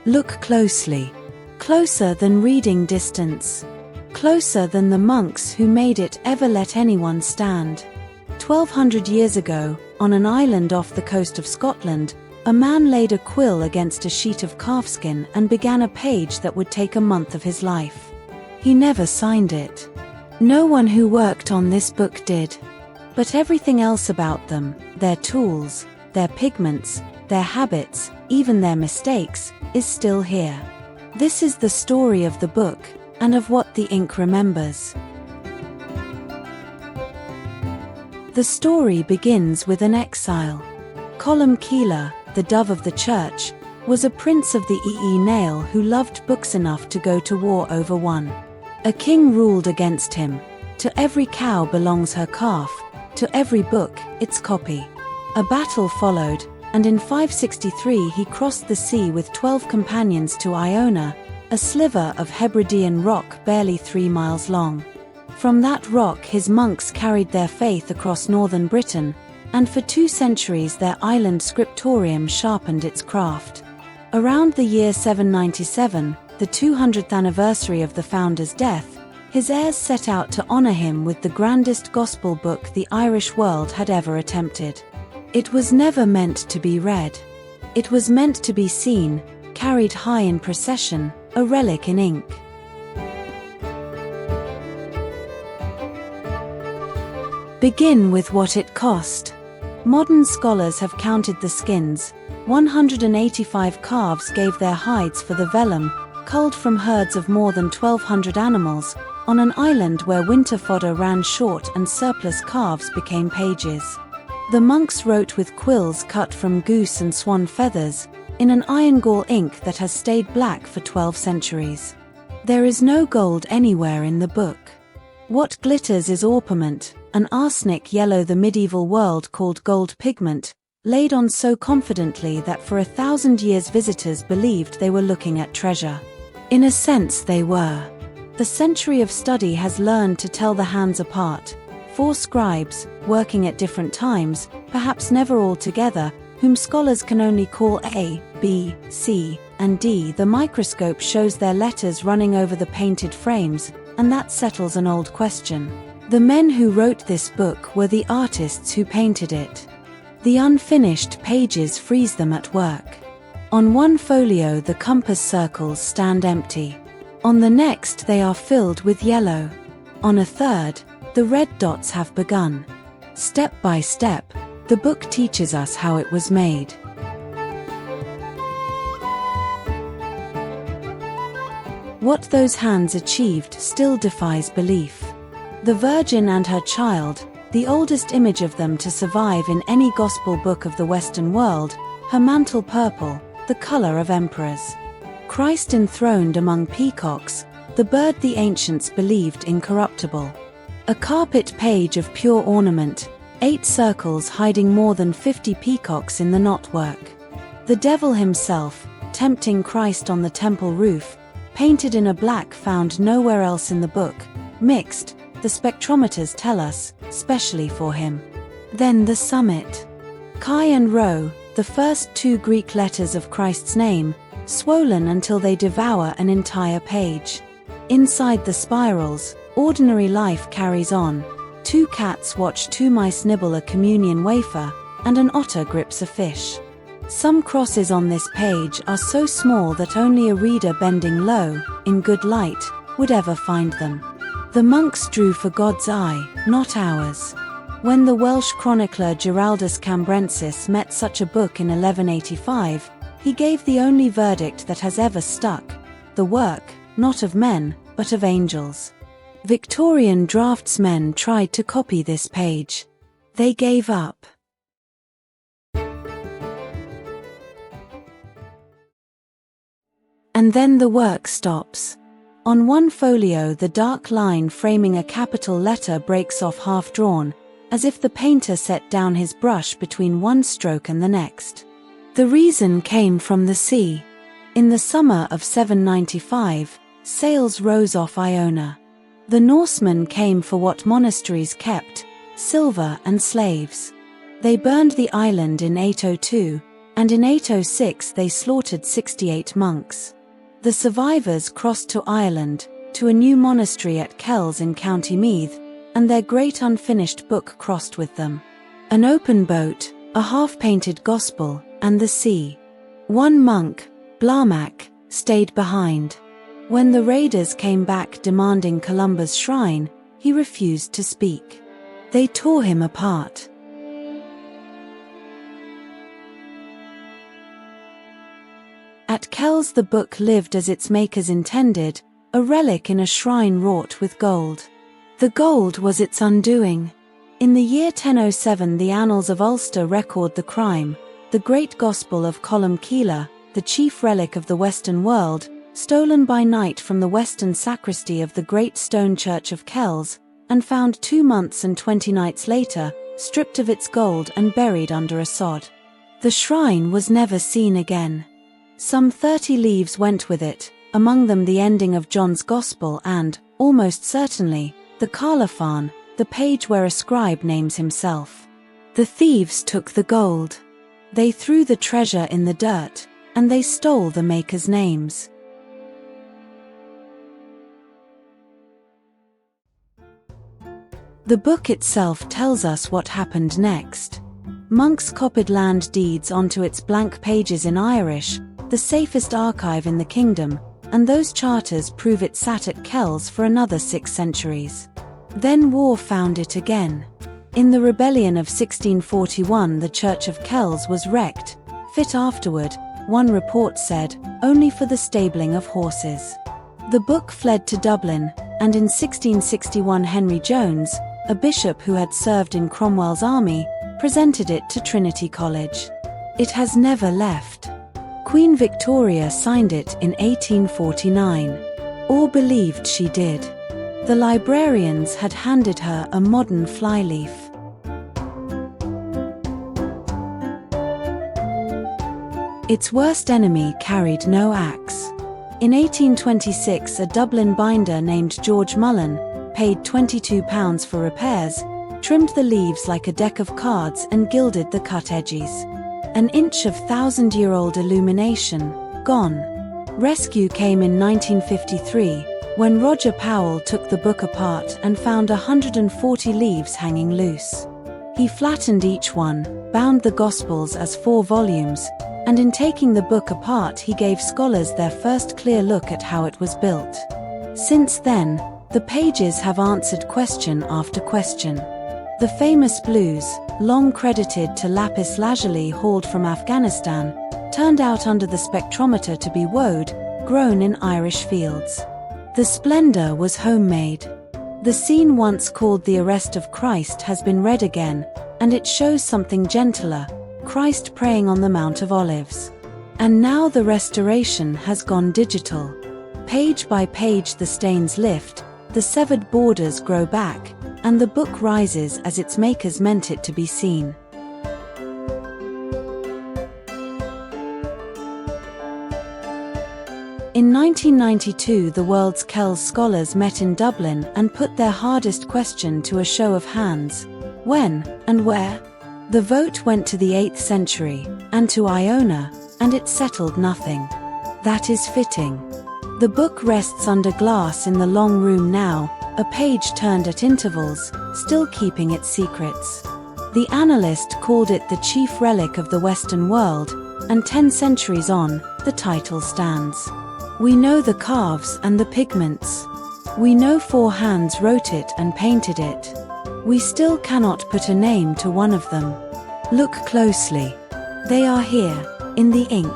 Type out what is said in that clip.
Look closely. Closer than reading distance. Closer than the monks who made it ever let anyone stand. 1200 years ago, on an island off the coast of Scotland, a man laid a quill against a sheet of calfskin and began a page that would take a month of his life. He never signed it. No one who worked on this book did. But everything else about them, their tools, their pigments, their habits, even their mistakes, is still here. This is the story of the book, and of what the ink remembers. The story begins with an exile. Columbcille, the dove of the church, was a prince of the Nail who loved books enough to go to war over one. A king ruled against him. To every cow belongs her calf, to every book its copy. A battle followed, and in 563 he crossed the sea with 12 companions to Iona, a sliver of Hebridean rock barely 3 miles long. From that rock his monks carried their faith across northern Britain, and for 2 centuries their island scriptorium sharpened its craft. Around the year 797, the 200th anniversary of the founder's death, his heirs set out to honor him with the grandest gospel book the Irish world had ever attempted. It was never meant to be read. It was meant to be seen, carried high in procession, a relic in ink. Begin with what it cost. Modern scholars have counted the skins. 185 calves gave their hides for the vellum, culled from herds of more than 1,200 animals, on an island where winter fodder ran short and surplus calves became pages. The monks wrote with quills cut from goose and swan feathers, in an iron gall ink that has stayed black for 12 centuries. There is no gold anywhere in the book. What glitters is orpiment, an arsenic yellow the medieval world called gold pigment, laid on so confidently that for 1,000 years visitors believed they were looking at treasure. In a sense they were. The century of study has learned to tell the hands apart. 4 scribes, working at different times, perhaps never all together, whom scholars can only call A, B, C, and D. The microscope shows their letters running over the painted frames, and that settles an old question. The men who wrote this book were the artists who painted it. The unfinished pages freeze them at work. On one folio the compass circles stand empty. On the next they are filled with yellow. On a third, the red dots have begun. Step by step, the book teaches us how it was made. What those hands achieved still defies belief. The Virgin and her child, the oldest image of them to survive in any gospel book of the Western world, her mantle purple, the color of emperors. Christ enthroned among peacocks, the bird the ancients believed incorruptible. A carpet page of pure ornament, 8 circles hiding more than 50 peacocks in the knotwork. The devil himself, tempting Christ on the temple roof, painted in a black found nowhere else in the book, mixed, the spectrometers tell us, specially for him. Then the summit. Chi and Rho, the first 2 Greek letters of Christ's name, swollen until they devour an entire page. Inside the spirals, ordinary life carries on. 2 cats watch 2 mice nibble a communion wafer, and an otter grips a fish. Some crosses on this page are so small that only a reader bending low, in good light, would ever find them. The monks drew for God's eye, not ours. When the Welsh chronicler Giraldus Cambrensis met such a book in 1185, he gave the only verdict that has ever stuck: the work, not of men, but of angels. Victorian draftsmen tried to copy this page. They gave up. And then the work stops. On one folio the dark line framing a capital letter breaks off half-drawn, as if the painter set down his brush between one stroke and the next. The reason came from the sea. In the summer of 795, sails rose off Iona. The Norsemen came for what monasteries kept, silver and slaves. They burned the island in 802, and in 806 they slaughtered 68 monks. The survivors crossed to Ireland, to a new monastery at Kells in County Meath, and their great unfinished book crossed with them. An open boat, a half-painted gospel, and the sea. One monk, Blarmac, stayed behind. When the raiders came back demanding Columba's shrine, he refused to speak. They tore him apart. At Kells the book lived as its makers intended, a relic in a shrine wrought with gold. The gold was its undoing. In the year 1007 the Annals of Ulster record the crime, the great Gospel of Colum Cille, the chief relic of the Western world, stolen by night from the western sacristy of the great stone church of Kells, and found 2 months and 20 nights later, stripped of its gold and buried under a sod. The shrine was never seen again. Some 30 leaves went with it, among them the ending of John's Gospel and, almost certainly, the Colophon, the page where a scribe names himself. The thieves took the gold. They threw the treasure in the dirt, and they stole the makers' names. The book itself tells us what happened next. Monks copied land deeds onto its blank pages in Irish, the safest archive in the kingdom, and those charters prove it sat at Kells for another 6 centuries. Then war found it again. In the rebellion of 1641 the church of Kells was wrecked, fit afterward, one report said, only for the stabling of horses. The book fled to Dublin, and in 1661 Henry Jones, a bishop who had served in Cromwell's army, presented it to Trinity College. It has never left. Queen Victoria signed it in 1849. Or believed she did. The librarians had handed her a modern flyleaf. Its worst enemy carried no axe. In 1826 a Dublin binder named George Mullen, paid £22 for repairs, trimmed the leaves like a deck of cards and gilded the cut edges. An inch of 1,000-year-old illumination, gone. Rescue came in 1953, when Roger Powell took the book apart and found 140 leaves hanging loose. He flattened each one, bound the Gospels as 4 volumes, and in taking the book apart he gave scholars their first clear look at how it was built. Since then, the pages have answered question after question. The famous blues, long credited to lapis lazuli hauled from Afghanistan, turned out under the spectrometer to be woad, grown in Irish fields. The splendor was homemade. The scene once called the arrest of Christ has been read again, and it shows something gentler, Christ praying on the Mount of Olives. And now the restoration has gone digital. Page by page the stains lift, the severed borders grow back, and the book rises as its makers meant it to be seen. In 1992 the world's Kells scholars met in Dublin and put their hardest question to a show of hands. When, and where? The vote went to the 8th century, and to Iona, and it settled nothing. That is fitting. The book rests under glass in the long room now, a page turned at intervals, still keeping its secrets. The annalist called it the chief relic of the Western world, and 10 centuries on, the title stands. We know the carves and the pigments. We know 4 hands wrote it and painted it. We still cannot put a name to one of them. Look closely. They are here, in the ink.